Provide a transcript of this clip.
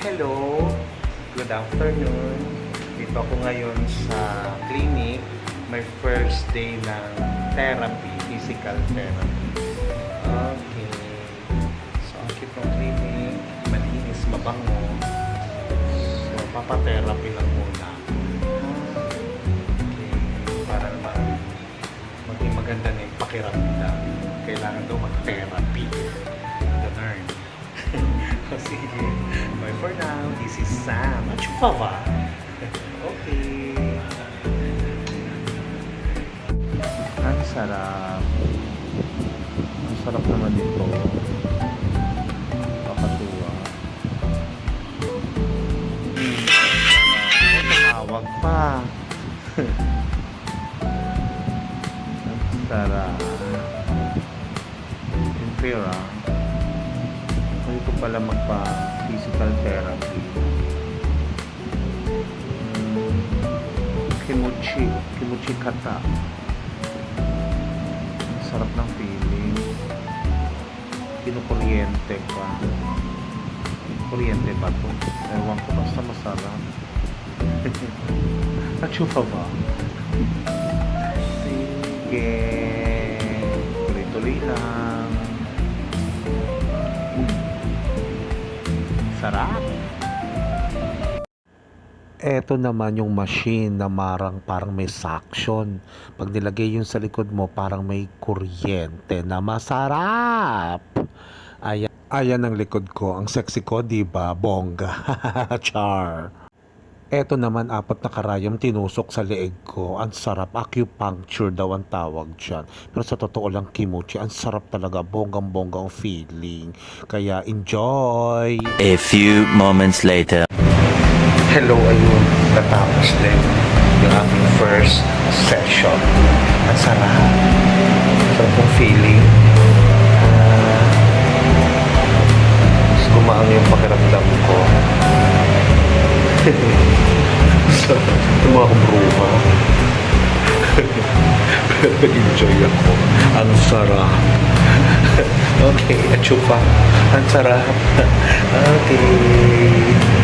Hello, good afternoon. Dito ako ngayon sa clinic. My first day ng therapy, physical therapy. Okay. So, ang cute ng clinic, malinis, mabango. So, papatherapy lang muna. Okay. Para naman maging maganda na yung pakiramdam. Kailangan daw mag-therapy. Ganun. Sige. Bye for now. This is Sam. Achupava. Okay. Ang sarap. Ang sarap naman dito. Kakatuwa. Tumawag pa. Ang sarap. Impera. Pwede ko pala magpa-physical therapy. Kimuchi kata. Sarap ng feeling. Kinukuryente ka. Kuryente ba to? Ewan ko, basta masarap. Achupa ba? Sige. Tuloy-tuloy lang. Sarap. Eto naman yung machine na parang may suction. Pag nilagay yun sa likod mo, parang may kuryente na masarap. Ayan ang likod ko. Ang sexy ko, diba? Bongga. Char. Eto naman, 4 na karayom tinusok sa leeg ko. Ang sarap. Acupuncture daw ang tawag dyan. Pero sa totoo lang, kimuchi. Ang sarap talaga. Bonggang-bongga ang feeling. Kaya enjoy! A few moments later. Hello, ayun. Natapos din yung aking first session. Ang sarap. Sarap yung feeling. Mas gumaan yung pakiramdam ko. So, ito mga bruha. Pero enjoy ako. Ang sarap. Okay, achupa. Ang sarap. Okay.